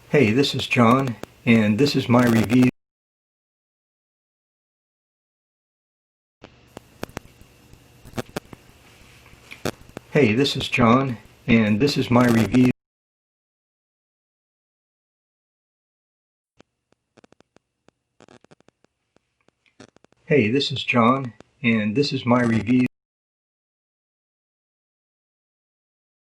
Hey, this is John, and this is my review. Hey, this is John, and this is my review. Hey, this is John, and this is my review.